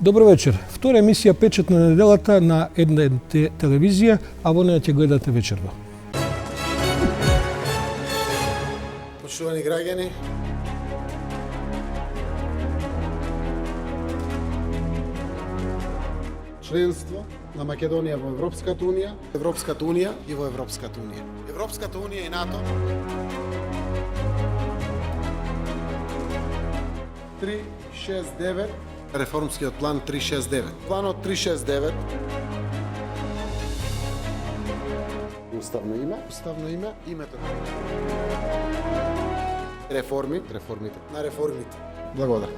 Добро вечер. Втора емисија Печат на неделата на ННТ телевизија, а во неја ќе гледате вечерва. Почитувани граѓани, членство на Македонија во Европската унија, Европската унија и во Европската унија. Европската унија и НАТО. 369 реформскиот план 369. Планот 369. Уставно име, името. Реформите. На реформите. Благодарам.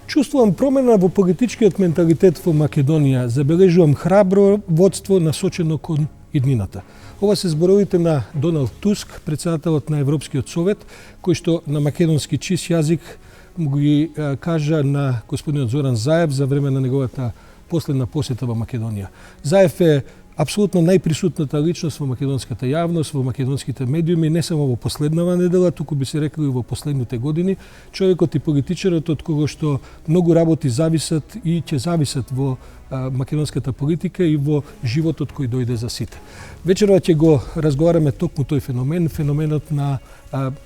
Чувствувам промена во политичкиот менталитет во Македонија. Забележувам храбро водство насочено кон иднината. Ова се зборовите на Доналд Туск, председателот на Европскиот совет, кој што на македонски чист јазик му ги кажа на господинот Зоран Заев за време на неговата последна посета во Македонија. Заев е апсолутно најприсутната личност во македонската јавност, во македонските медиуми, не само во последнава недела, туку би се рекли во последните години. Човекот и политичарот од кого што многу работи зависат и ќе зависат во македонската политика и во животот кој дојде за сите. Вечерва ќе го разговараме токму тој феноменот на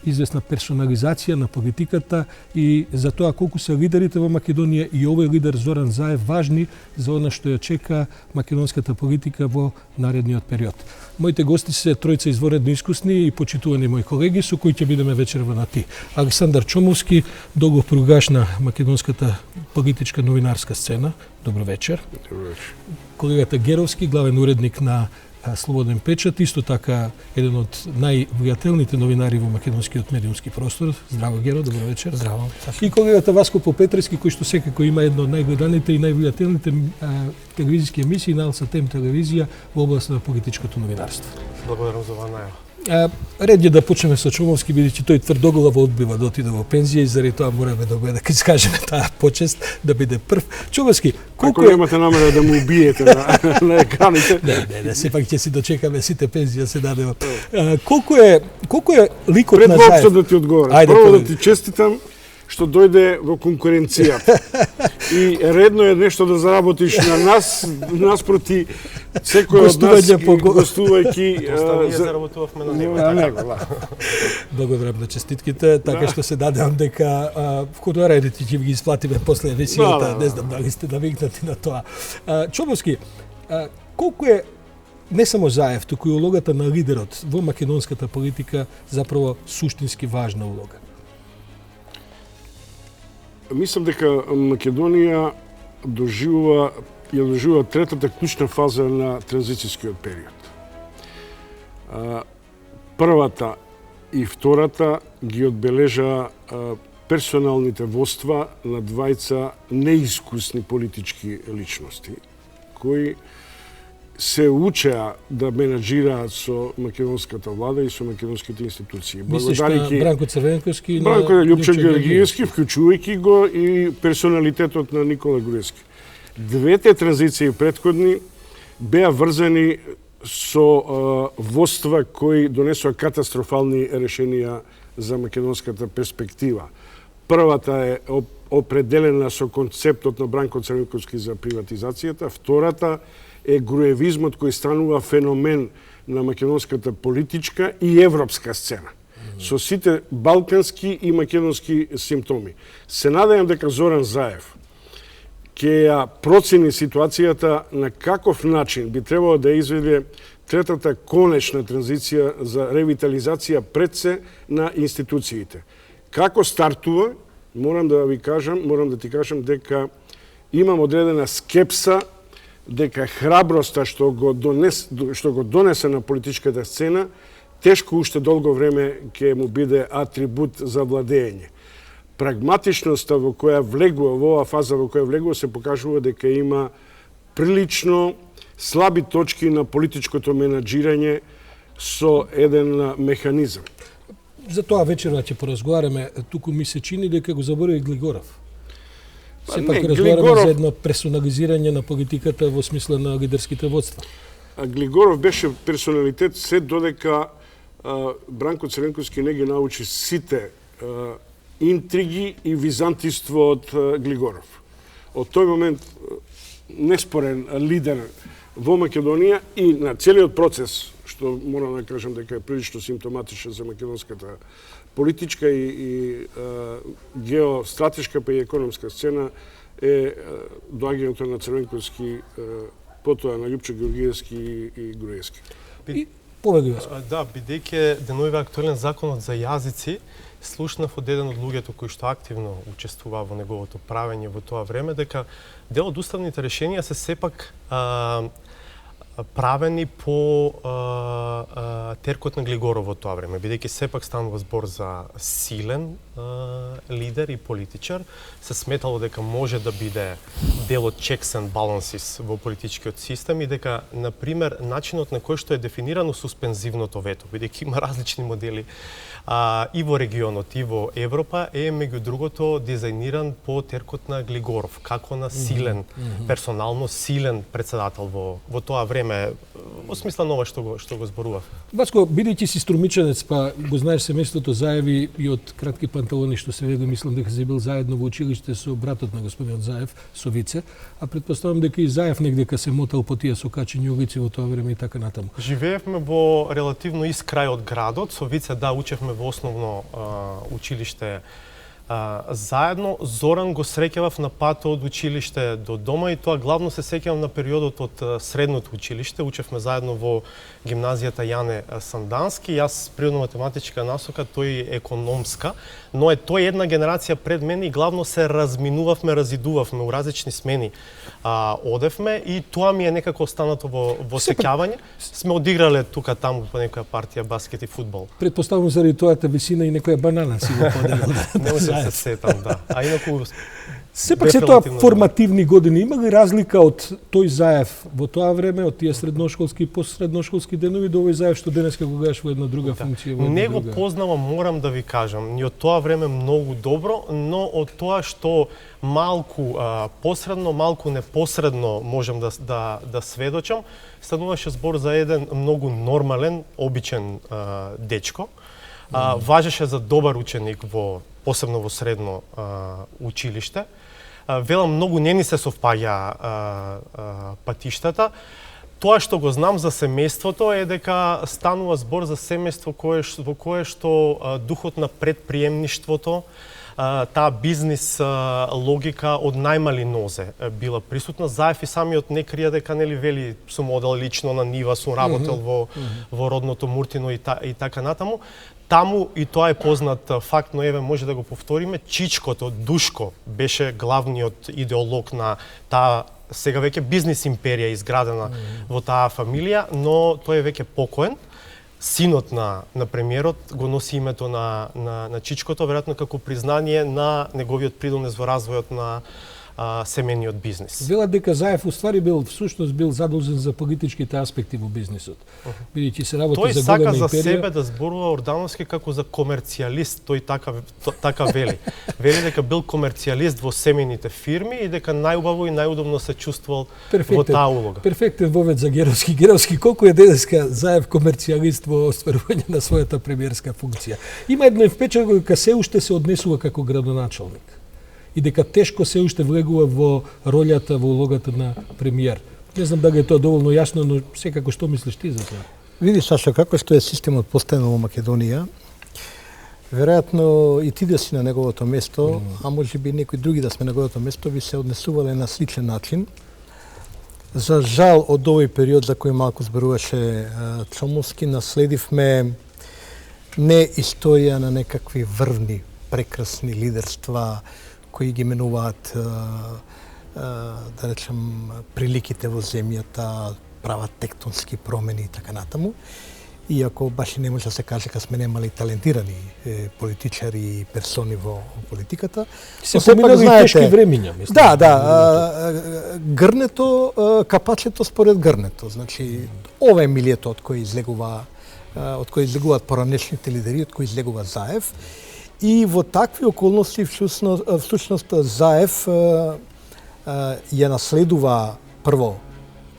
известна персонализација на политиката и за тоа колку се лидерите во Македонија и овој лидер Зоран Заев важни за она што ја чека македонската политика во наредниот период. Моите гости се тројца изворедно искусни и почитувани мои колеги со кои ќе бидеме вечерва на ти. Александар Чомовски, долгов пругаш на македонската политичка новинарска сцена. Добро вечер. Добро вечер. Колегата Геровски, главен уредник на Слободен печат, исто така еден од највлијателните новинари во македонскиот медиумски простор. Здраво, Геро, добро вечер. Здраво. И колегата Васко Попетрески, кој што секако има едно од најгледаните и највлијателните телевизиски емисии на Алса Тем телевизија во област на политичкото новинарство. Благодарам за оваа најава. Ред е да почнеме со Чомовски, бидејќи тој тврдоглаво одбива да отиде во пензија и заради тоа мораме да го искажеме таа почест да биде прв. Чомовски, колку немате намера да му убиете на екраните? Не, сепак ќе си дочекаме сите пензија се дадева. Колку е ликот Пред на Заев? воопшто да ти одговорам. Прво да ти честитам што дојде во конкуренцијата. И редно е нешто да заработиш на нас проти секој од нас гостувајќи. Ние заработувавме на него. Благодарам на честитките, така што се надевам дека хонорарите ќе ги исплатиме после емисијата, не знам дали сте навикнати на тоа. Чомовски, колку е не само Заев, туку и улогата на лидерот во македонската политика заправо суштински важна улога? Мислам дека Македонија доживува третата клучна фаза на транзицијскиот период. Првата и втората ги одбележа персоналните водства на двајца неискусни политички личности, кои се учеа да менаџираат со македонската влада и со македонските институции. Мислиш на Бранко Црвенковски и на Љупчо Георгиевски, вклучувајќи го и персоналитетот на Никола Груевски. Двете транзиции претходни беа врзани со водства кои донесоа катастрофални решенија за македонската перспектива. Првата е определена со концептот на Бранко Црвенковски за приватизацијата, втората е груевизмот кој станува феномен на македонската политичка и европска сцена. Со сите балкански и македонски симптоми. Се надевам дека Зоран Заев ќе ја процени ситуацијата на каков начин би требало да изведе третата конечна транзиција за ревитализација пред се на институциите. Како стартува, морам да ти кажам дека имам одредена скепса дека храброста што го донесе на политичката сцена, тешко уште долго време ќе му биде атрибут за владење. Прагматичноста во која влегува, во оваа фаза во која влегува, се покажува дека има прилично слаби точки на политичкото менаџирање со еден механизам. За тоа вечерва ќе поразговараме, туку ми се чини дека го заборави Глигоров. Сепак разговараме за едно персонализирање на политиката во смисла на лидерските водства. Глигоров беше персоналитет се додека Бранко Цренковски не ги научи сите интриги и византиство од Глигоров. Од тој момент неспорен лидер во Македонија и на целиот процес, што морам да кажам дека е прилично симптоматичен за македонската политичка и геостратешка па и економска сцена, е доаѓањето на Црвенковски, потоа на Љупчо Георгиевски и Груевски. И повеќе. Да, бидејќи деновиве актуелен законот за јазици, слушнав од еден од луѓето кои што активно учествува во неговото правење во тоа време, дека дел од уставните решенија се сепак правени по теркот на Глигоров во тоа време, бидејќи сепак станува збор за силен лидер и политичар, се сметало дека може да биде дел од checks and balances во политичкиот систем и дека, например, начинот на кој што е дефинирано суспензивното вето, бидејќи има различни модели и во регионот, и во Европа, е меѓу другото дизајниран по теркот на Глигоров, како на силен, персонално силен председател во тоа време, во смисла на ова што го зборував. Васко, бидејќи си струмичанец, па го знаеш семејството Заеви и од кратки панталони што се веде, мислам дека си бил заедно во училиште со братот на господинот Заев, со Вице, а предпоставам дека и Заев негдека се мотал по тие сокачени улици во тоа време и така натаму. Живеевме во релативно из крај од градот, со Вице да учевме во основно училиште заедно. Зоран го среќавав на пат од училиште до дома и тоа главно се сеќавам на периодот од средното училиште. Учевме заедно во гимназијата Јане Сандански, јас природно-математичка насока, тој економска, но тој една генерација пред мене и главно се разминувавме, разидувавме у различни смени. Одевме и тоа ми е некако останато во сеќавање. Сме одиграле тука таму по некоја партија баскет и фудбал. Предпоставам заради тојата висина и некоја банана си го поделил. Не можам се сетам, да. А инаку сепак се тоа формативни години. Има ли разлика од тој Заев во тоа време, од тие средношколски и постсредношколски денови до овој Заев што денеска го гледаш во една друга функција? Не го познавам, морам да ви кажам, ни од тоа време многу добро, но од тоа што малку посредно, малку непосредно можам да сведочам, стануваше збор за еден многу нормален, обичен дечко. Важеше за добар ученик посебно во средно училиште. Велам, многу не ни се совпаѓа патиштата. Тоа што го знам за семејството е дека станува збор за семејство во кое што духот на предприемништвото, таа бизнис логика од најмали нозе била присутна. Заев и самиот не крија дека нели вели сум одел лично на нива, сум работел во родното Муртино и така натаму. Таму, и тоа е познат факт, но еве може да го повториме, Чичкото, Душко, беше главниот идеолог на таа сега веќе бизнис империја изградена во таа фамилија, но тој е веќе покоен. Синот на премиерот го носи името на Чичкото, веројатно како признание на неговиот придонес во развојот на семејниот бизнис. Велат дека Заев уствари всушност бил задолжен за политичките аспекти во бизнисот. Бидејќи се работи за голема империја. Тој сака за себе да зборува Ордановски како за комерцијалист, тој така вели. Вели дека бил комерцијалист во семејните фирми и дека најубаво и најудобно се чувствувал во таа улога. Перфектен вовед за Геровски. Геровски, колку е денеска Заев комерцијалист во остварување на својата премиерска функција? Има едно впечаток дека се уште се однесува како градоначалник и дека тешко се уште влегува во ролјата, во улогата на премиер. Не знам дали е тоа доволно јасно, но секако што мислиш ти за тоа? Види, Сашо, како што е системот поставен во Македонија, веројатно и ти да си на неговото место, а може би некои други да сме на неговото место, би се однесувале на сличен начин. За жал, од овој период за кој малку зборуваше Чомовски, наследивме не историја на некакви врвни, прекрасни лидерства, кои ги менуваат, да речем, приликите во земјата, прават тектонски промени и така натаму. Иако баш и не може да се каже дека сме немали талентирани политичари и персони во политиката. Се поминали тешки времиња, мислам. Да, грнето, капачето според грнето. Значи, ова е милието од кој излегуваат поранешните лидери, од кој излегува Заев. И во такви околности, всушност, Заев ја наследува прво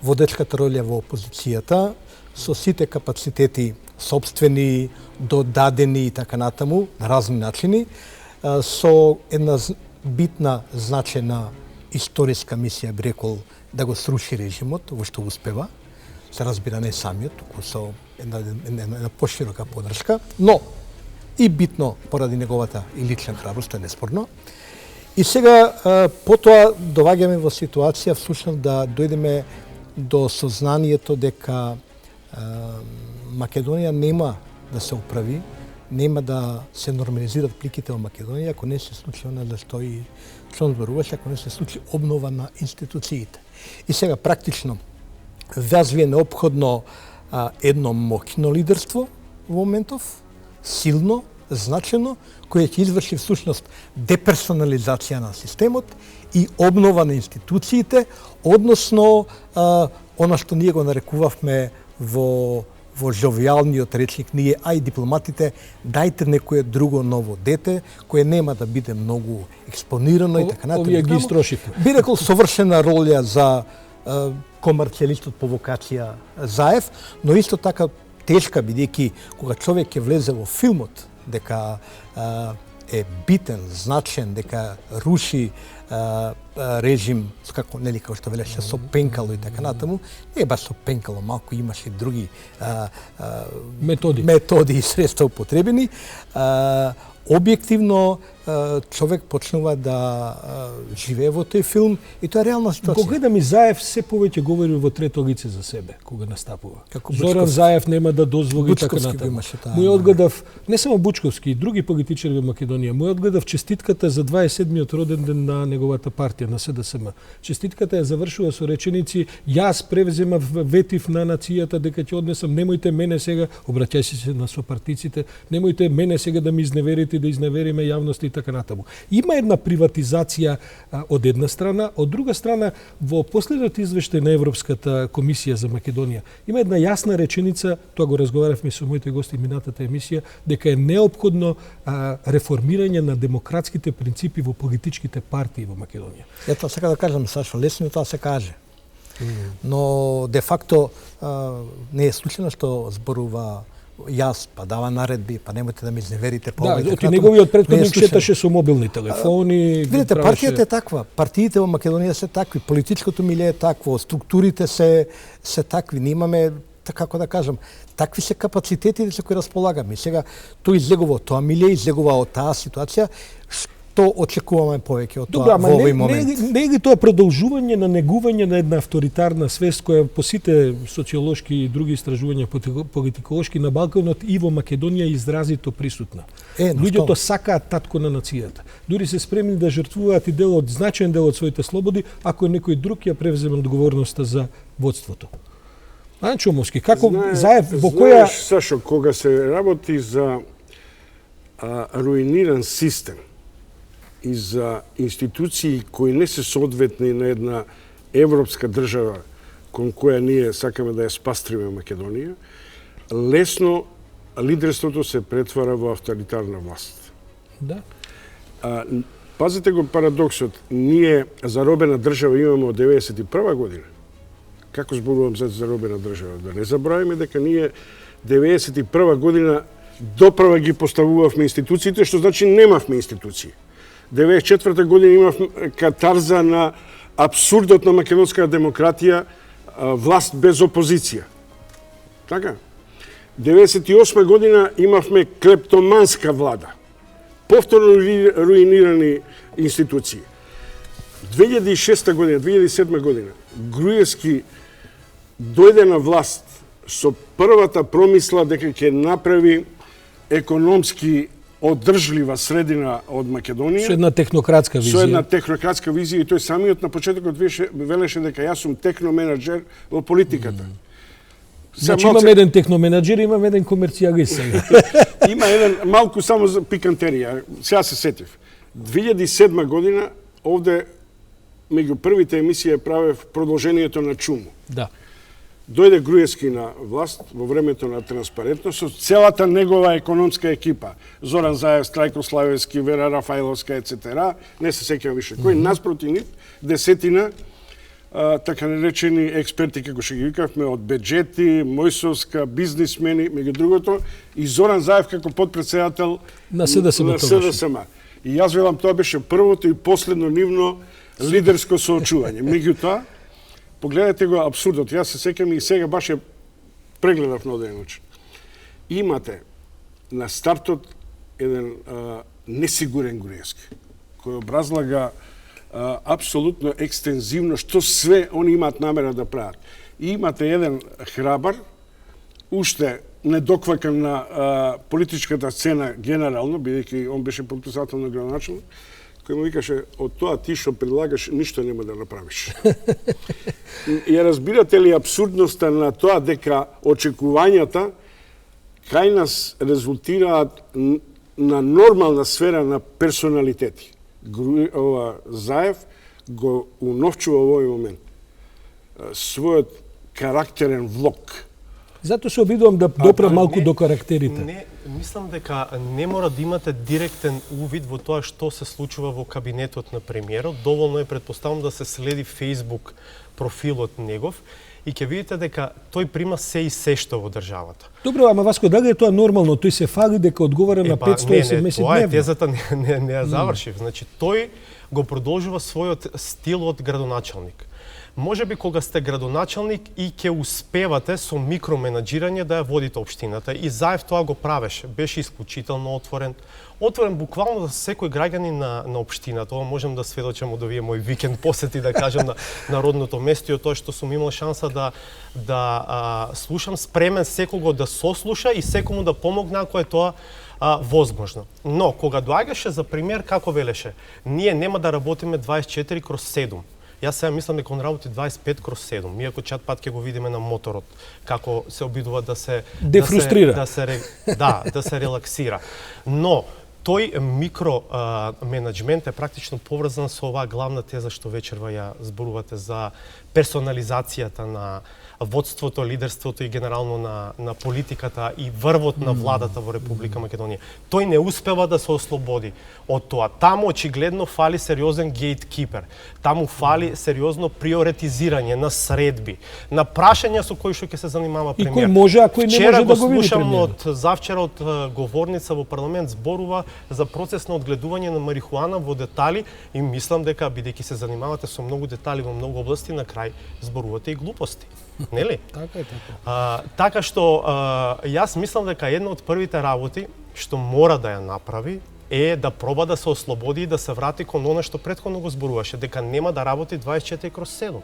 водечката роля во опозицијата, со сите капацитети собствени, додадени и така натаму, на разни начини, со една битна, значена историска мисија, би рекол, да го сруши режимот, во што успева. Се разбира не самиот, туку со една поширока подршка, но и битно поради неговата и лична храброст, е неспорно. И сега, потоа, доваѓаме во ситуација, всушност, да дојдеме до сознанието дека Македонија нема да се оправи, нема да се нормализират пликите во Македонија, ако не се случи она за што и Сон зборуваше, ако не се случи обнова на институциите. И сега, практично, вас ви е необходно едно моќно лидерство во моментов, силно, значено, кој ќе изврши всушност деперсонализација на системот и обнова на институциите, односно она што ние го нарекувавме во жовијалниот речник ние, а и дипломатите, дајте некое друго ново дете, кое нема да биде многу експонирано и така натаму. Овие ги истрошите. Би рекол совршена роља за комерцијалистот по вокација Заев, но исто така тешка, бидејќи кога човек ќе влезе во филмот, дека е битен, значен, дека руши режим, како нели како што велеше со пенкало и така натаму, не е баш со пенкало, малку имаше други методи и средства употребени. Објективно човек почнува да живее во тој филм и тоа е реална ситуација. Кога гледам и Заев се повеќе говори во трето лице за себе кога настапува. Како Зоран Заев нема да дозволи така натаму. Му одгледав не само Бучковски, и други политичари во Македонија. Му одгледав честитката за 27-миот роден ден на неговата партија на СДСМ. Честитката ја завршува со реченици: јас превземав ветив на нацијата дека ќе однесам, немојте мене сега, обраќај се на сопартиците, немојте мене сега да ми изневерите, да изневериме јавноста и така натаму. Има една приватизација од една страна, од друга страна во последниот извештај на Европската комисија за Македонија има една јасна реченица, тоа го разговаравме со моите гости минатата емисија, дека е неопходно реформирање на демократските принципи во политичките партии во Македонија. Ето сега да кажам, Сашо, лесно тоа се каже. Но де факто не е случајно што зборува јас, па дава наредби, па немојте да ми изневерите Да, оти неговиот претходник шеташе со мобилни телефони. Видите, партијата е таква, партиите во Македонија се такви, политичкото милие е такво, структурите се такви, ние имаме, како да кажам, такви се капацитетите со кои располагаме. И сега тој излегува тоа милие, излегува од таа ситуација, што очекуваме повеќе од тоа во овој момент. Не е ли тоа продолжување на негување на една авторитарна свест која по сите социолошки и други истражувања политиколошки на Балканот и во Македонија изразито присутна. Луѓето сакаат татко на нацијата. Дури се спремни да жртвуваат и значаен дел од своите слободи ако некој друг ја превземе одговорноста за водството. Чомовски, како Заев во која... Знаеш, Сашо, кога се работи за руиниран систем и за институции кои не се соодветни на една европска држава кон која ние сакаме да ја спастриме Македонија, лесно лидерството се претвара во авторитарна власт. Да. Пазите го парадоксот, ние заробена држава имаме од 91 година. Како зборувам за заробена држава? Да не забравиме дека ние 91 година доправа ги поставувавме институциите, што значи немавме институции. 94 година имав катарза на абсурдот на македонска демократија, власт без опозиција. Така? 98 година имавме клептоманска влада. Повторно руинирани институции. 2006 година, 2007 година, Груевски дојде на власт со првата промисла дека ќе направи економски одржлива средина од Македонија. Со една технократска визија. Со една технократска визија и тој самиот на почетокот велеше дека јас сум техноменаџер во политиката. Значи имаме еден техноменаџер, имаме еден комерцијалист. Има еден малку само за пикантерија. Сега се сетив. 2007 година овде меѓу првите емисии правев продолжението на Чуму. Да. Дојде Груевски на власт во времето на транспарентност со целата негова економска екипа. Зоран Заев, Страјко Славевски, Вера Рафајловска, etc. Не се сеќавам више кој. Наспроти нив, десетина така наречени експерти, како што ги викавме, од беџети, Мојсовска, бизнисмени, меѓу другото, и Зоран Заев како подпредседател На СДСМ на тогаш. СДСМ. И јас велам, тоа беше првото и последно нивно лидерско соочување. Меѓутоа, погледнете го абсурдот. Јас се сеќам и сега баш ја прегледав на оден начин. Имате на стартот еден несигурен Груевски, кој образлага апсолутно екстензивно што све они имаат намера да прават. И имате еден храбар, уште недоквакан на политичката сцена генерално, бидејќи он беше подписател на градоначелник, кој му викаше, од тоа ти што предлагаш, ништо нема да направиш. Ја разбирате ли абсурдноста на тоа дека очекувањата кај нас резултираат на нормална сфера на персоналитети. Заев го уновчува во овој момент својот карактерен влог. Затоа се обидувам да допрам малку до карактерите. Не, мислам дека не мора да имате директен увид во тоа што се случува во кабинетот на премиерот. Доволно е, предпоставам, да се следи Facebook профилот негов и ќе видите дека тој прима се и се што во државата. Добро, ама Васко, дали е тоа нормално? Тој се фали дека одговара на 500 SMS тоа е дневно. тезата, не ја завршив. Значи, тој го продолжува својот стил од градоначалник. Може би кога сте градоначалник и ќе успевате со микроменаџирање да ја водите општината. И Заев тоа го правеше. Беше исклучително отворен. Отворен буквално за секој граѓанин на општината. Ова можам да сведочам од овие мој викенд посети, да кажам, на родното место и тоа што сум имал шанса да слушам, спремен секого да сослуша и секому да помогне ако е тоа возможно. Но кога доаѓаше за пример, како велеше, ние нема да работиме 24/7. Јас сега мислам дека он работи 25/7. Иако чат пат ќе го видиме на моторот како се обидува да се Дефрустрира. да се релаксира. Но тој микроменеджмент е практично поврзан со оваа главна теза што вечерва ја зборувате за персонализацијата на водството, лидерството и генерално на политиката и врвот на владата во Република Македонија. Тој не успева да се ослободи од тоа. Таму очигледно фали сериозен гејткипер. Таму фали сериозно приоритизирање на средби, на прашања со кои што ќе се занимава И премиер. кој може, а кој не Вчера може да го види слушам премиерот. од завчера од говорница во парламент зборува за процес на одгледување на марихуана во детали и мислам дека бидејќи се занимавате со многу детали во многу области, на крај зборувате и глупости. Нели? Така е, така. Така што јас мислам дека една од првите работи што мора да ја направи е да проба да се ослободи и да се врати кон она што претходно го зборуваше, дека нема да работи 24/7.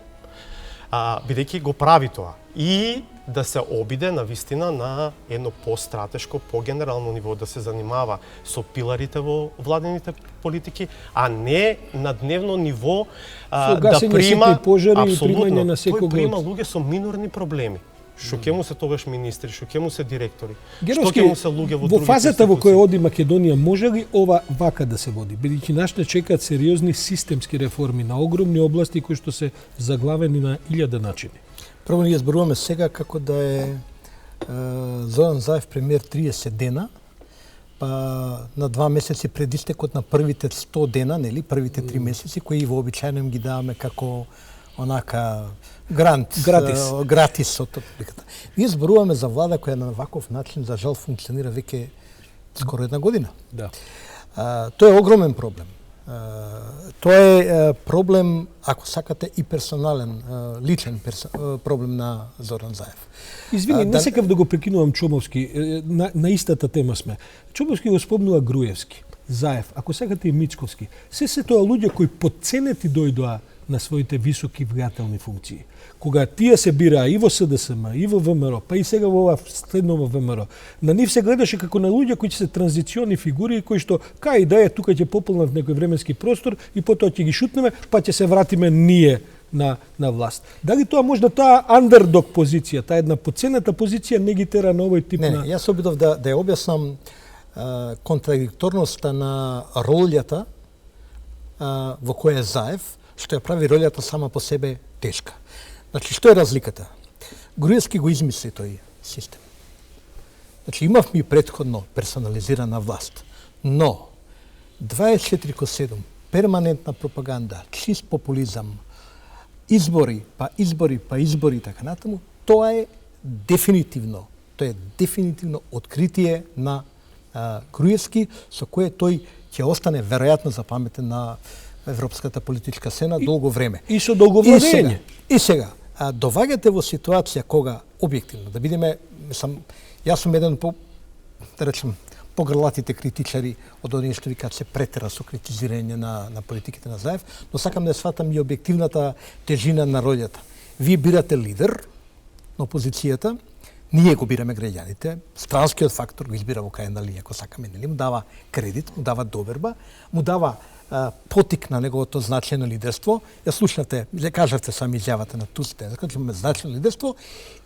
Бидејќи го прави тоа. И да се обиде на вистина на едно постратешко, погенерално ниво, да се занимава со пиларите во владените политики, а не на дневно ниво Со да гасење прима ситни пожари и апсолутно, примање на тој секого прима од- луѓе со минорни проблеми. Што ќе му се тогаш министри, што ќе му се директори, што Геровски, ќе му се луѓе во во другите фазата во која институции. оди Македонија, може ли ова вака да се води? Бидејќи нас не чекаат сериозни системски реформи на огромни области кои што се заглавени на 1000 начини. Прво ние зборуваме сега како да е Зоран Заев премиер 30 дена, па на 2 месеци пред истекот на првите 100 дена, нели, првите 3 месеци, кои вообичаено им ги даваме како онака грант, гратис од публиката. Ние зборуваме за влада која на ваков начин, за жал, функционира веќе скоро 1 година. Да. Тоа е огромен проблем. Тоа е проблем, ако сакате, и персонален, личен проблем на Зоран Заев. Извини, не сакав да го прекинувам Чомовски, на истата тема сме. Чомовски го спомнува Груевски, Заев, ако сакате и Мицковски. Се тоа луѓе кои подценети дојдоа на своите високи влијателни функции. Кога тие се бираа и во СДСМ, и во ВМРО, па и сега во ова следно во ВМРО, на нив се гледаше како на луѓе кои се транзициони фигури кои што кај да е тука ќе пополнат некој временски простор и потоа ќе ги шутнеме, па ќе се вратиме ние на власт. Дали тоа можда таа андердог позиција, таа една подцената позиција не ги тера на овој тип на... Не, јас обидов да ја објаснам контрадикторноста на ролјата во која е Заев, што ја прави ролјата сама по себе тешка. Значи, што е разликата? Груевски го измисли тој систем. Значи, имавме и претходно персонализирана власт, но 24/7 перманентна пропаганда, чист популизам избори, па избори и така натаму, тоа е дефинитивно откритие на Груевски, со кое тој ќе остане веројатно запаметен на европската политичка сцена долго време. И со долговладење. И сега, доваѓате во ситуација кога објективно да бидеме, јас сум еден да речем погрлатите критичари од оние што викаат се претера со критизирање на политиките на Заев, но сакам да сватам и објективната тежина на ролјата. Вие бирате лидер на опозицијата, ние го бираме граѓаните, странскиот фактор го избира во крајна линија, ако сакаме, нели, му дава кредит, му дава доверба, му дава потик на неговото значајно лидерство. Ја слушнате, кажавте сами изјавата на Туск, дека имаме значајно лидерство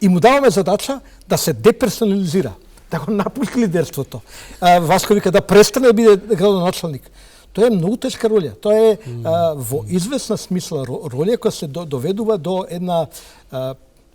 и му даваме задача да се деперсонализира, да го напушти лидерството. Васко вика да престане да биде градоначалник. Тоа е многу тешка ролја. Тоа е во известна смисла ролја која се доведува до една,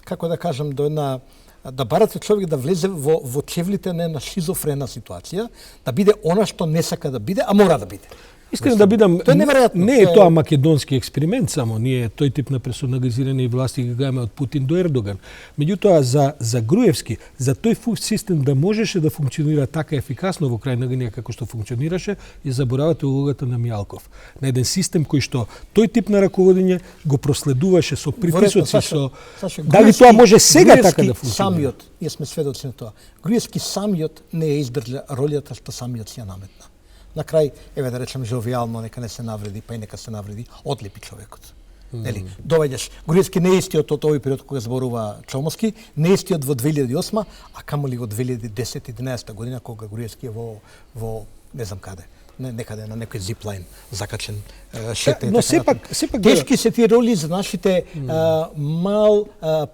како да кажам, до една да барате човек да влезе во чевлите на една шизофрена ситуација, да биде она што не сака да биде, а мора да биде. Искрено да бидам, тоа е неверојатно. Не е тоа македонски експеримент само, ние тој тип на персонализирани власти ги гледаме од Путин до Ердоган. Меѓутоа за Груевски, за тој систем да можеше да функционира така ефикасно во крајна линија како што функционираше, ја заборавате улогата на Мијалков. На еден систем кој што тој тип на раководење го проследуваше со притисоци, со дали тоа може сега така да функционира? Самиот, ние сме сведоци на тоа. Груевски самиот не е издржа ролјата што самиот си ја наметна. На крај, еве да речем жовијално, нека не се навреди, па и нека се навреди, одлепи човекот. Нели, доваѓаш Груевски не е истиот од овој период кога зборува Чомовски, не е истиот во 2008, а камоли во 2010-11 година кога Груевски е во не знам каде, некаде на некој зиплайн закачен шета. Но сепак тешки се тие роли за нашите мал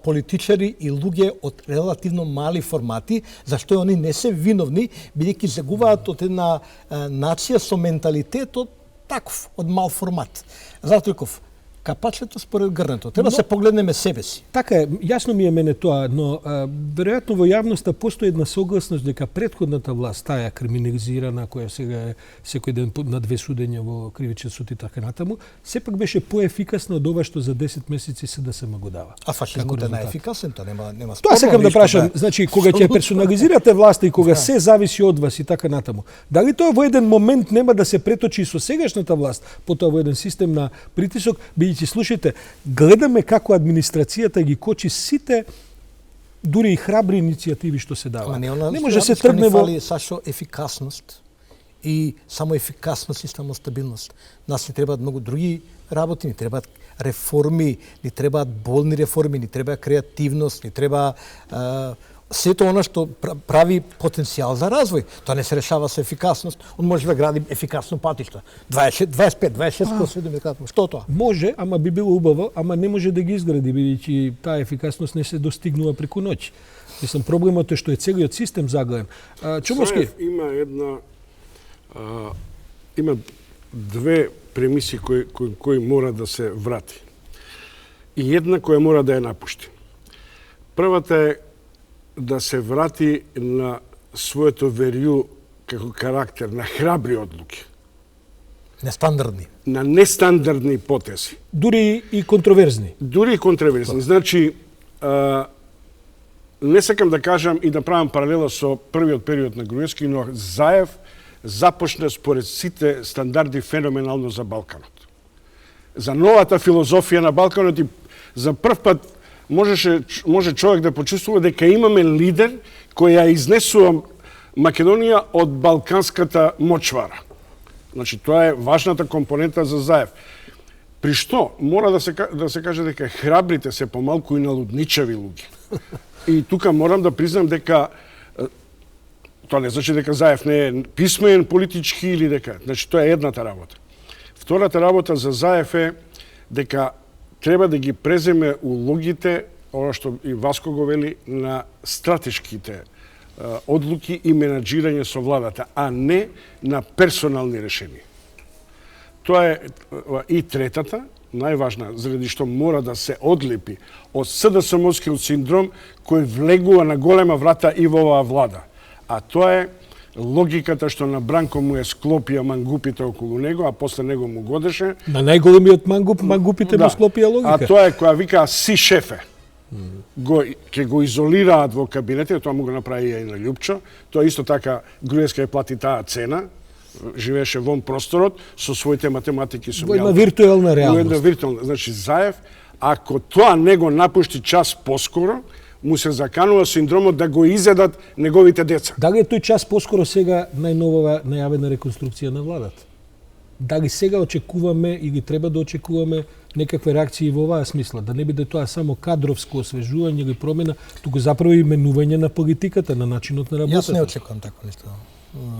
политичари и луѓе од релативно мали формати, зашто они не се виновни, бидејќи загуваат од една нација со менталитетот таков, од мал формат. Затриков, капачето според грнето. Треба се погледнеме себе си. Така е, јасно ми е мене тоа, но веројатно во јавноста постои една согласност дека претходната власт, таа криминализирана, која сега е секој ден на 2 судења во кривичен суд и така натаму, сепак беше поефикасна од ова што за 10 месеци се да се го дава. А фашизмот е најефикасен, тоа нема спорно. Тоа сакам да прашам, значи кога ќе персонализирате власта и кога се зависи од вас и така натаму, дали тоа во еден момент нема да се преточи со сегашната власт, потоа во еден систем на притисок, слушайте, гледаме како администрацијата ги кочи сите дури и храбри иницијативи што се дава. Не може се тргне во сашо ефикасност и само ефикасност и само стабилност. Нас ни требаат многу други работи, ни требаат реформи, ни требаат болни реформи, ни треба креативност, ни треба сето она што прави потенцијал за развој. Тоа не се решава со ефикасност. Он може да гради ефикасно патишта. 25, 26, што тоа? Може, ама би било убаво, ама не може да ги изгради, бидејќи таа ефикасност не се достигнува преку ноќ. Мислам, проблемот е што е целиот систем загледен. Чомовски има две премиси кои мора да се врати. И една која мора да ја напушти. Првата е да се врати на своето верју како карактер, на храбри одлуки. Нестандардни. На нестандардни потези. Дури и контроверзни. Дури и контроверзни. Значи, не сакам да кажам и да правам паралела со првиот период на Груевски, но Заев започна според сите стандарди феноменално за Балканот. За новата филозофија на Балканот и за прв пат може човек да почувствува дека имаме лидер кој ја изнесува Македонија од балканската мочвара. Значи, тоа е важната компонента за Заев. При што мора да се каже дека храбрите се помалку и налудничави луѓе. И тука морам да признам дека тоа не значи дека Заев не е писмен политички или дека, значи тоа е едната работа. Втората работа за Заев е дека треба да ги преземе улогите, ова што и Васко го вели, на стратешките одлуки и менаџирање со владата, а не на персонални решенија. Тоа е и третата, најважна, заради што мора да се одлепи од СДСМовскиот синдром кој влегува на голема врата и во оваа влада. А тоа е логиката што на Бранко му е склопија мангупите околу него, а после него му годеше. На најголемиот мангупите му склопија логика. А тоа е која вика си шефе. Ќе го изолираат во кабинете, тоа му го направи и на Љупчо. Тоа исто така Груевска ја плати таа цена. Живееше вон просторот со своите математики со Во една виртуелна реалност. Значи Заев, ако тоа не го напушти час поскоро, му се заканува синдромот да го изедат неговите деца. Дали е тој час поскоро сега најновава најавена реконструкција на владата? Дали сега очекуваме или треба да очекуваме некакви реакции во оваа смисла, да не биде тоа само кадровско освежување или промена, туку заправо и менување на политиката, на начинот на работата. Јас не очекувам такво нешто,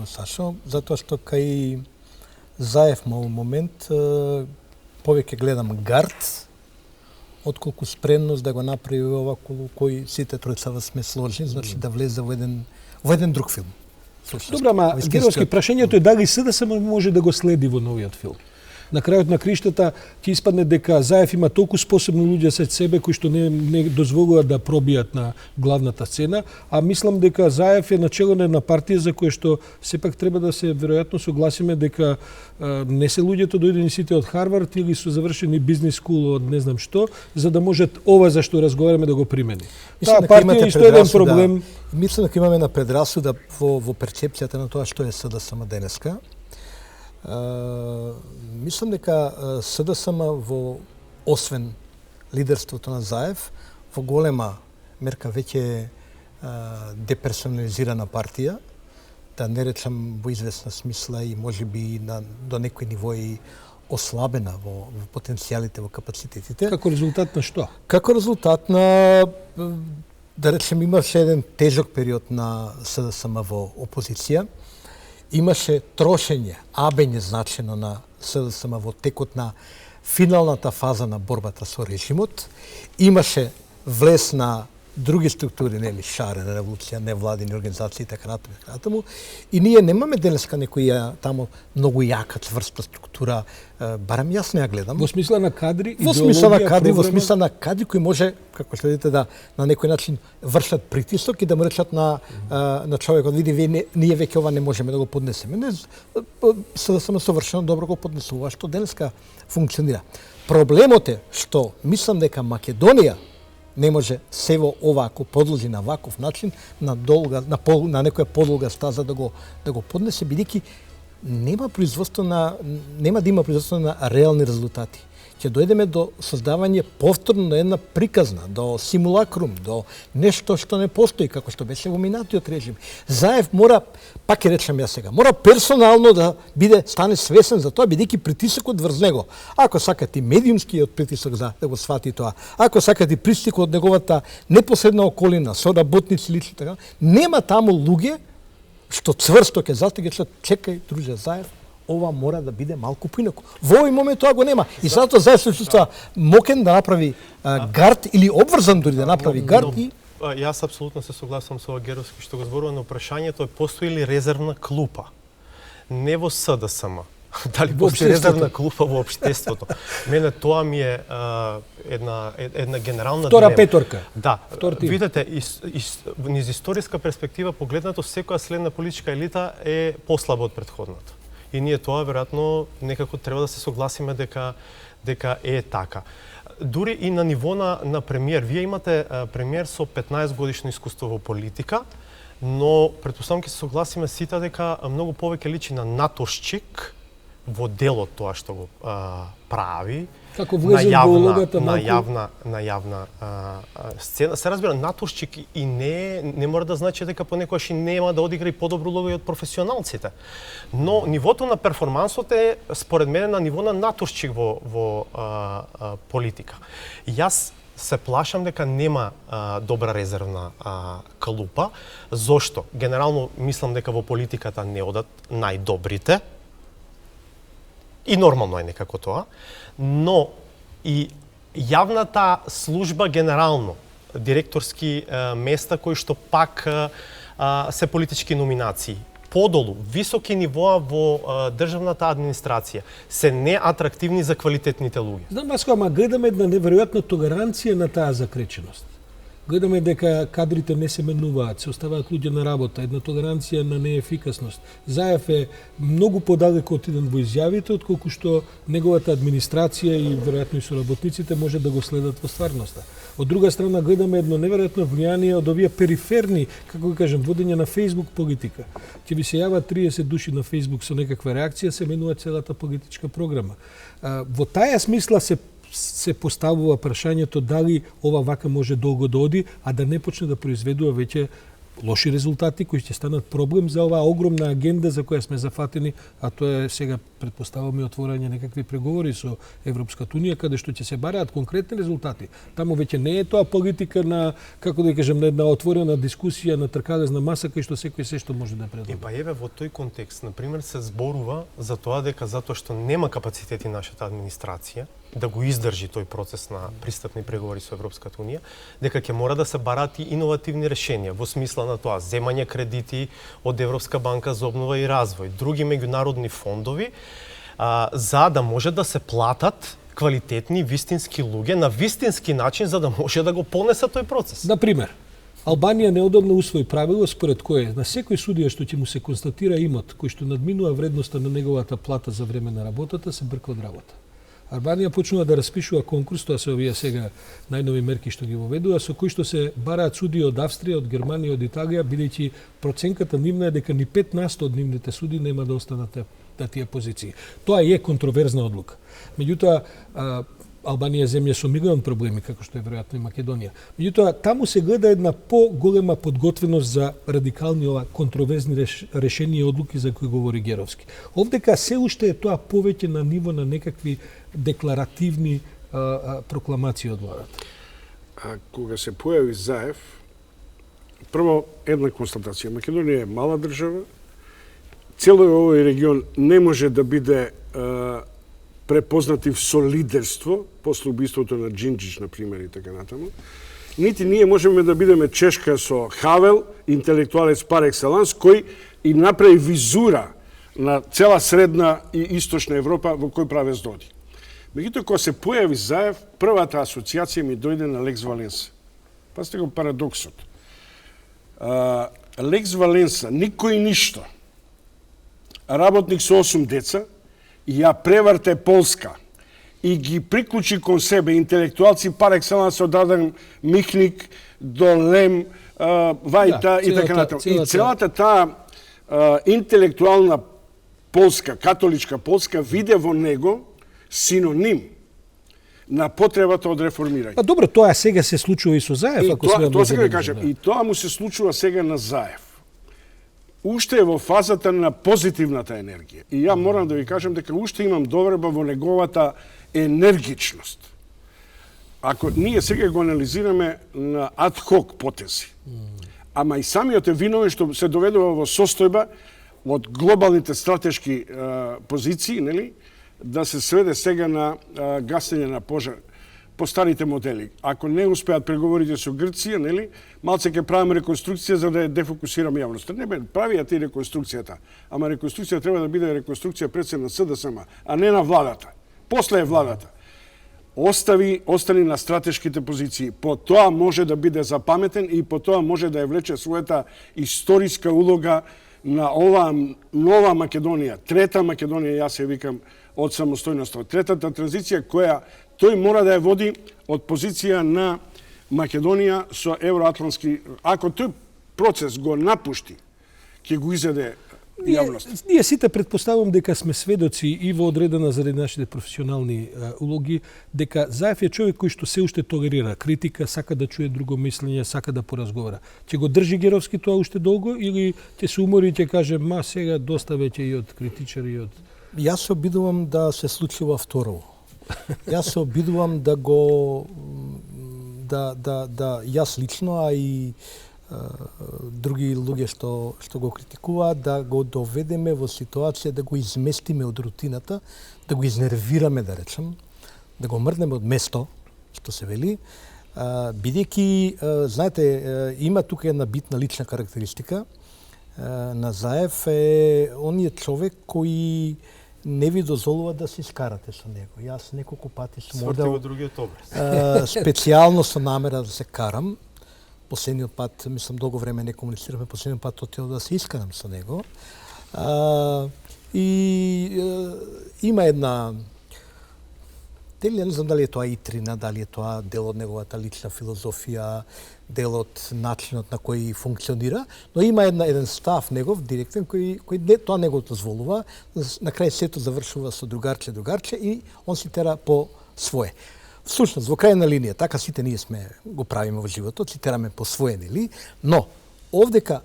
Сашо, затоа што кај Заев во момент повеќе гледам гард отколку спремност да го направи ова кој сите тројца сме сложни, значи да влезе во еден друг филм. Добра, ама Геровски, прашањето е дали СДСМ може да го следи во новиот филм. На крајот на криштата ќе испадне дека Заев има толку способни луѓе сед себе кои што не дозволуваат да пробијат на главната сцена, а мислам дека Заев е начело на една партија за која што сепак треба да се веројатно согласиме дека не се луѓето дојдени сите од Харвард или со завршени бизнис скул од не знам што, за да можат ова за што разговараме да го примени. Таа партија е исто еден проблем. Мислам дека имаме една предрасуда во перцепцијата на тоа што е СДСМ денеска. Мислам дека СДСМ освен лидерството на Заев, во голема мерка веќе е деперсонализирана партија, да не речам во известна смисла и можеби до некој ниво и ослабена во потенцијалите, во капацитетите. Како резултат на што? Како резултат на, да речем, имаше еден тежок период на СДСМ во опозиција, имаше трошење, абење значено на СДСМ во текот на финалната фаза на борбата со режимот, имаше влез на други структури, нели, шарена револуција, невладини организации и така натаму. И ние немаме денеска некоја таму многу јака, цврста структура, барем јас не ја гледам. Во смисла на кадри, во смисла на кадри, во смисла на кадри кои може, како следите, да на некој начин вршат притисок и да му речат на човекот, види, ние веќе ова не можеме да го поднесеме. Не, СДСМ совршено добро го поднесува, што денеска функционира. Проблемот е што мислам дека Македонија не може сево овако подложи на ваков начин на некоја подолга стаза да го поднесе, бидејќи нема да има производство на реални резултати. Ќе дојдеме до создавање повторно на една приказна, до симулакрум, до нешто што не постои, како што беше во минатиот режим. Заев мора, пак ќе речем ја сега, мора персонално да стане свесен за тоа, бидејќи притисокот врз него. Ако сакате медиумскиот притисок за да го свати тоа, ако сакате притисок од неговата непосредна околина, соработници лично така, нема таму луѓе што цврсто ќе застиге, чекај, друже Заев, ова мора да биде малку поинаку. Во овој момент тоа го нема. И затоа Заев се чувства мокен да направи гард или обврзан дури да направи гард и Јас апсолутно се согласувам со Геровски што го зборува, но прашањето е постои ли резервна клупа? Не во СДСМ. Дали постои резервна клупа во општеството? Мене тоа ми е една генерална Втора дилема. петорка. Да, видете, низ историска перспектива погледнато, секоја следна политичка елита е послаба од претходната. И ние тоа веројатно некако треба да се согласиме дека е така. Дури и на ниво на премиер, вие имате премиер со 15 годишно искуство во политика, но претпоставам ќе се согласиме сите дека многу повеќе личи на натуршчик во делот тоа што го прави. Како влезе во улогата на јавна сцена. Се разбира, натуршчик и не мора да значи дека понекогаш и нема да одигра и подобро улога од професионалците. Но нивото на перформансот е, според мене, на ниво на натуршчик во политика. Јас се плашам дека нема добра резервна клупа. Зошто? Генерално мислам дека во политиката не одат најдобрите. И нормално е некако тоа, но и јавната служба генерално, директорски места кои што пак се политички номинации, подолу, високи нивоа во државната администрација, се неатрактивни за квалитетните луѓе. Знам, Васко, ама гледаме една неверојатна толеранција на таа закреченост. Гледаме дека кадрите не се менуваат, се оставаат луѓе на работа, една толеранција на неефикасност. Заев е многу подалеку отиден во изјавите, отколку што неговата администрација и веројатно и соработниците може да го следат во стварноста. Од друга страна гледаме едно неверојатно влијание од овие периферни, како да кажем, водење на Facebook политика. Ќе ви се јават 30 души на Facebook со некаква реакција, се менува целата политичка програма. Во таја смисла се поставува прашањето дали ова вака може долго да оди, а да не почне да произведува веќе лоши резултати кои ќе станат проблем за оваа огромна агенда за која сме зафатени, а тоа е сега претпоставуваме отворање некакви преговори со Европската унија каде што ќе се бараат конкретни резултати. Таму веќе не е тоа политика на, како да кажем, на една отворена дискусија на тркалезна маса кај што секој се што може да предлага. Па еве во тој контекст, на пример, се зборува за тоа дека затоа што нема капацитети нашата администрација да го издржи тој процес на пристапни преговори со Европската унија, дека ќе мора да се бараат и иновативни решенија во смисла на тоа земање кредити од Европска банка за обнова и развој, други меѓународни фондови, за да може да се платат квалитетни вистински луѓе на вистински начин за да може да го понесат тој процес. Например, Албанија неодамна усвои правило според кое на секој судија што ќе му се констатира имот кој што надминува вредноста на неговата плата за време на работата се брква од работа. Албанија почнува да распишува конкурс, тоа се овие сега најнови мерки што ги воведува, со кои што се бараат судии од Австрија, од Германија, од Италија, бидејќи проценката нивна е дека ни 5% од нивните судии нема да останат на тие позиции. Тоа е контроверзна одлука. Меѓутоа, Албанија е земја со милион проблеми, како што е веројатно и Македонија. Меѓутоа, таму се гледа една поголема подготвеност за радикални ова контроверзни решенија и одлуки за кои говори Геровски. Овдека се уште е тоа повеќе на ниво на некакви декларативни прокламации од владата. Кога се појави Заев, прво една констатација. Македонија е мала држава, целој овој регион не може да биде препознатив со лидерство, после убиството на Джинджич, например, и така натаму. Нити ние можеме да бидеме Чешка со Хавел, интелектуалец пар екселанс, кој и направи визура на цела средна и источна Европа во кој правец доди. Меѓутоа, кога се појави Заев, првата асоциација ми дојде на Лекс Валенса. Пазите го парадоксот. Лекс Валенса, никој ништо, работник со 8 деца, ја преврте Полска и ги приклучи кон себе интелектуалци пар екселанс од Адан Михник до Лем, Вајта и така натаму. И целата таа интелектуална Полска, католичка Полска, виде во него синоним на потребата од реформирање. Па добро, тоа сега се случува и со Заев, ако смеам тоа сега да кажам, и тоа му се случува сега на Заев. Уште е во фазата на позитивната енергија. И ја морам да ви кажам дека уште имам доверба во неговата енергичност. Ако ние сега го анализираме на ад-хок потези, ама и самиот Евиновиќ што се доведува во состојба од глобалните стратешки позиции, нели, да се сведе сега на гасење на пожар по старите модели. Ако не успеат преговорите со Грција, нели, малце ќе правиме реконструкција за да ја дефокусираме јавноста. Не бе, правиат и реконструкцијата, ама реконструкција треба да биде реконструкција пред се на СДСМ, а не на владата. После е владата. Остани на стратешките позиции. По тоа може да биде запаметен и по тоа може да ја влече својата историска улога на оваа нова Македонија, трета Македонија, јас ја викам, од самостојноста. Третата транзиција која тој мора да ја води од позиција на Македонија со евроатлантски. Ако тој процес го напушти, ќе го изеде јавност. Ние сите предпоставувам дека сме сведоци и во одредена заради нашите професионални улоги, дека Заев е човек кој што се уште толерира критика, сака да чуе друго мислење, сака да поразговара. Ќе го држи Геровски тоа уште долго или ќе се умори и ќе каже ма сега доста веќе и од критичари и од... Јас се обидувам да се случува второ. Јас се обидувам да го јас лично, а и други луѓе што го критикуваат, да го доведеме во ситуација да го изместиме од рутината, да го изнервираме, да речем, да го мрднеме од место, што се вели, бидејќи, знаете, има тука една битна лична карактеристика на Заев, он е човек кој не ви дозволува да се искарате со него. Јас неколку пати сум одел другиот образ. специјално со намера да се карам. последниот пат, мислам, долго време не комуницираме, последниот пат отидов да се исканам со него. Има една, дали не знам дали е тоа итрина, дали е тоа дел од неговата лична филозофија, дел од начинот на кој функционира, но има еден став негов директен кој тоа не го дозволува, на крај сето завршува со другарче и он си тера по свое. Всушност, во крајна линија, така сите ние го правиме во животот, си тераме по свое, нели? Но, овдека,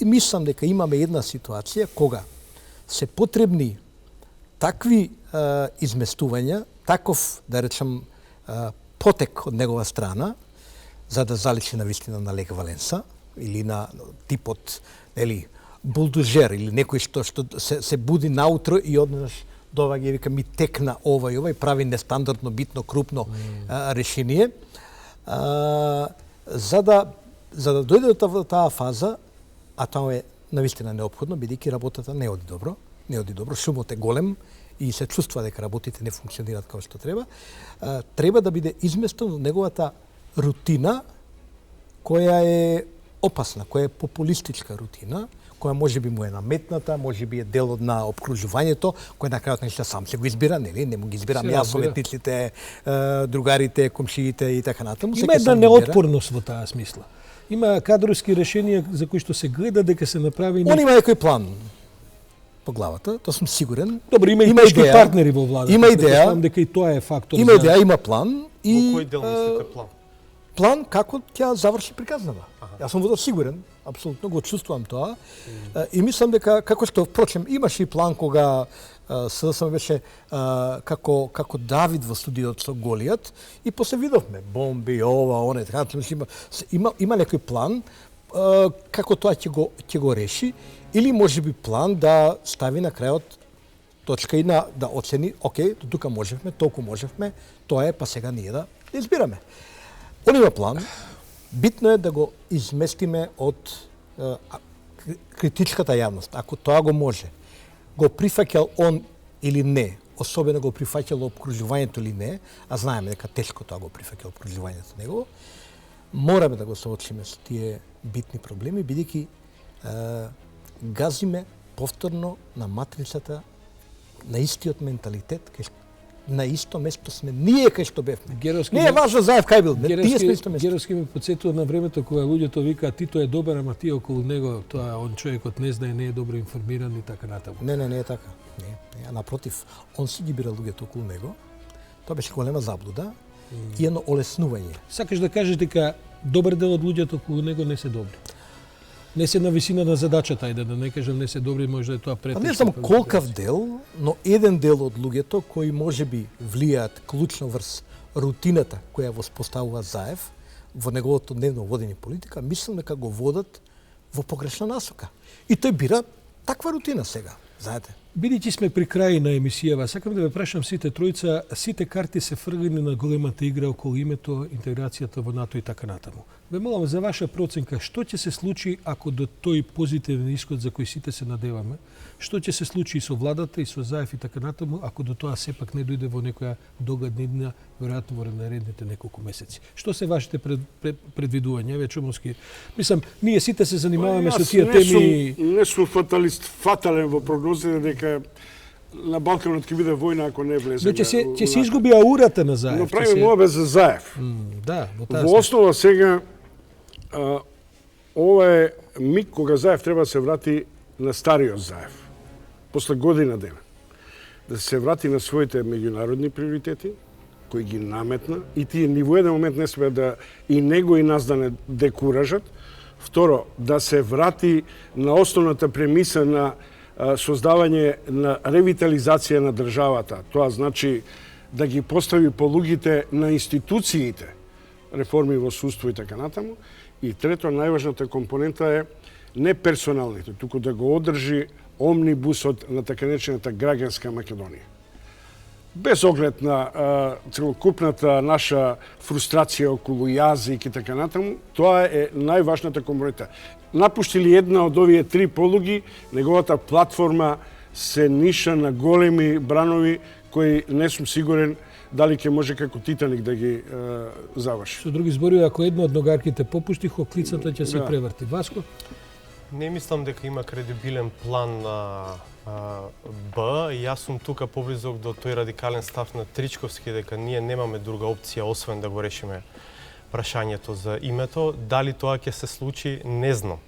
мислам дека имаме една ситуација кога се потребни такви изместувања, таков, да речем, потек од негова страна, за да заличи на вистина на Лех Валенса, или на типот, нели, булдожер, или некој што се буди наутро и однаш доваѓа и вика ми текна ова и ова и прави нестандардно, битно, крупно решение. За да дојде до таа фаза, а тоа е навистина неопходно, бидејќи работата не оди добро, шумот е голем и се чувства дека работите не функционираат како што треба, треба да биде изместен од неговата рутина, која е опасна, која е популистичка рутина, која може би му е наметната, може би е дел од на обкружувањето, кој на крајот нешто сам се го избира, нели? Не му ги избирам јас, советниците, другарите, комшиите и така натаму. Има една неотпорност во таа смисла. Има кадровски решенија за кои што се гледа дека се направи... Он има некој план по главата, тоа сум сигурен. Добро, има и тешки партнери во владата. Има идеја. Знам дека и тоа е фактор. Има идеја, има план и... Во кој дел мислите план? План како ќе заврши приказнава. Јас сум во тоа сигурен, апсолутно го чувствувам тоа. И мислам дека, како што, впрочем, имаше и план кога СДСМ беше како Давид во студиот со Голијат и после видовме бомби, ова, оне, така, има некој план како тоа ќе го реши или можеби план да стави на крајот точка и да оцени, окей, до тука можевме, толку можевме, тоа е, па сега ние да избираме. Он има план, битно е да го изместиме од критичката јавност. Ако тоа го може, го прифаќал он или не, особено го прифаќало обкружувањето или не, а знаеме дека тешко тоа го прифаќало обкружувањето негово, мораме да го соочиме со тие битни проблеми, бидејќи газиме повторно на матрицата на истиот менталитет, на исто место сме ние кај што бевме. Не е важно Заев кај бил, тие сме исто место. Геровски ме подсетува на времето кога луѓето викаат Тито е добар, ама тие околу него тоа он човекот не знае, не е добро информиран и така натаму. Не е така. Не, напротив, он си ги бира луѓето околу него. Тоа беше голема заблуда и едно олеснување. Сакаш да кажеш дека добар дел од луѓето околу него не се добри. Не се на висина на задачата, ајде да не кажам не се добри, може да е тоа претешко. Не знам колкав дел, но еден дел од луѓето кои можеби влијаат клучно врз рутината која воспоставува Заев во неговото дневно водење политика, мислам дека го водат во погрешна насока. И тој бира таква рутина сега, знаете. Бидејќи сме при крај на емисијава, сакам да ве прашам сите тројца, сите карти се фргани на големата игра околу името, интеграцијата во НАТО и така натаму. Ве молам за ваша проценка, што ќе се случи ако до тој позитивен исход за кој сите се надеваме, што ќе се случи и со владата и со Заев и така натаму, ако до тоа сепак не дојде во некоја догадна иднина, веројатно во наредните неколку месеци. Што се вашите предвидувања, ве Чомовски? Мислам, ние сите се занимаваме со тие теми. Не сум фатален во прогнозите дека на Балканот ќе биде војна ако не влезе. Но ќе се изгуби аурата на Заев. Но правиме ова без Заев. Да, во основа сега ова е миг кога Заев треба да се врати на стариот Заев. После година дена. Да се врати на своите меѓународни приоритети, кои ги наметна, и тие ни во еден момент не смеат да и него и нас да не декуражат. Второ, да се врати на основната премиса на создавање на ревитализација на државата. Тоа значи да ги постави по луѓите на институциите, реформи во судство и така натаму. И трето, најважната компонента е не персоналните, туку да го одржи омнибусот на така наречената граѓанска Македонија. Без оглед на целокупната наша фрустрација околу јазик и така натаму, тоа е најважната компонента. Напуштили една од овие три полуги, неговата платформа се ниша на големи бранови кои не сум сигурен дали ќе може како Титаник да ги заврши. Со други зборови, ако една од ногарките попушти, хоклицата ќе се Да. преврти. Васко? Не мислам дека има кредибилен план на Б. Јас сум тука поблизок до тој радикален став на Тричковски дека ние немаме друга опција освен да го решиме прашањето за името. Дали тоа ќе се случи, не знам.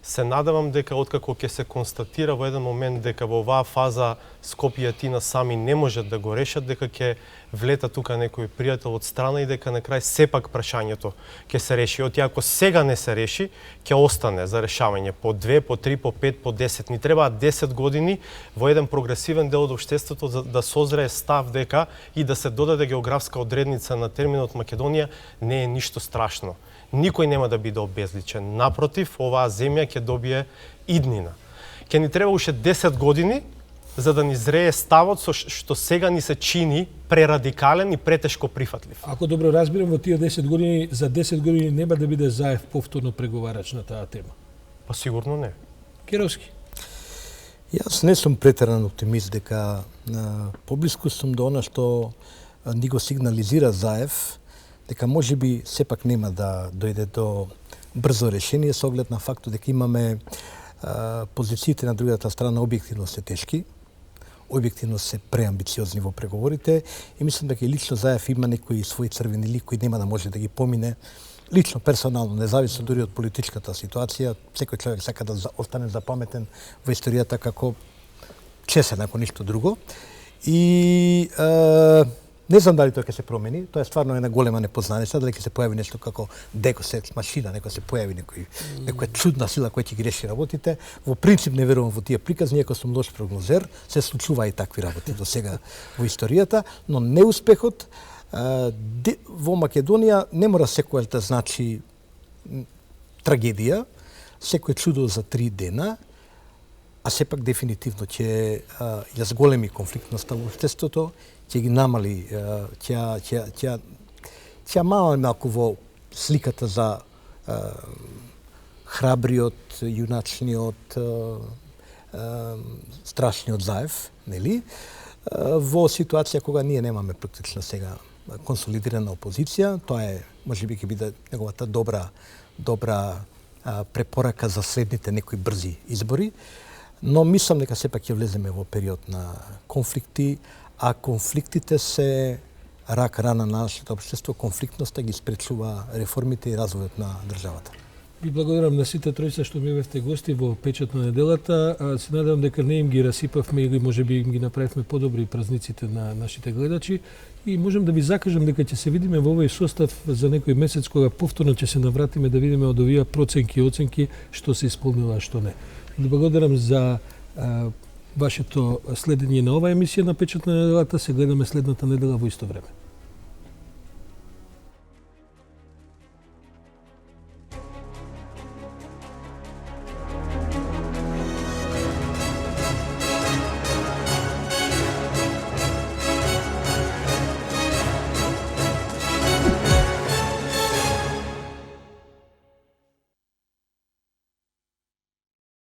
Се надевам дека откако ќе се констатира во еден момент дека во оваа фаза Скопје и Атина сами не можат да го решат, дека ќе влета тука некој пријател од страна и дека на крај сепак прашањето ќе се реши. Оти ако сега не се реши, ќе остане за решавање по 2, по 3, по 5, по 10. Ни требаат 10 години во еден прогресивен дел од општеството за да созрее став дека и да се додаде географска одредница на терминот Македонија не е ништо страшно. Никој нема да биде обезличен. Напротив, оваа земја ќе добие иднина. Ќе ни треба уште 10 години за да ни зрее ставот со што сега ни се чини прерадикален и претешко прифатлив. Ако добро разбирам, во тие 10 години, за 10 години нема да биде Заев повторно преговарач на таа тема. Па сигурно не. Керовски? Јас не сум претеран оптимист дека поблиску сум до она што ни го сигнализира Заев, дека можеби сепак нема да дојде до брзо решение со оглед на фактот дека имаме позициите на другата страна објективно се тешки, објективно се преамбициозни во преговорите и мислам дека и лично Заев има некои своји црвени линии кои нема да може да ги помине лично, персонално, независно дури од политичката ситуација. Секој човек сака да остане запаметен во историјата како чесен, ако ништо друго. И не знам дали тоа ќе се промени, тоа е стварно една голема непознаница, дали ќе се појави нешто како Декосекс машина, некој се појави некоја чудна сила која ќе ги реши работите. Во принцип не верувам во тие приказни, иако сум лош прогнозер, се случува и такви работи до сега во историјата, но неуспехот во Македонија не мора секој да значи трагедија, секој чудо за 3 дена, а сепак дефинитивно ќе ја зголеми конфликтноста во општеството, ќе ги намали, ќе мали малку во сликата за храбриот, јуначниот, страшниот Заев, нели? Во ситуација кога ние немаме практично сега консолидирана опозиција, тоа е можеби ќе биде неговата добра препорака за следните некои брзи избори, но мислам дека сепак ќе влеземе во период на конфликти, а конфликтите се рак рана на нашето општество, конфликтноста ги спречува реформите и развојот на државата. Ви благодарам на сите тројца што ми бевте гости во печат на неделата. Се надевам дека не им ги расипавме или можеби им ги направивме подобри празниците на нашите гледачи и можам да ви закажам дека ќе се видиме во овој состав за некој месец кога повторно ќе се навратиме да видиме од овие проценки и оценки што се исполнила, а што не. Ви благодарам за вашето следење на оваа емисија на печат на неделата. Се гледаме следната недела во исто време.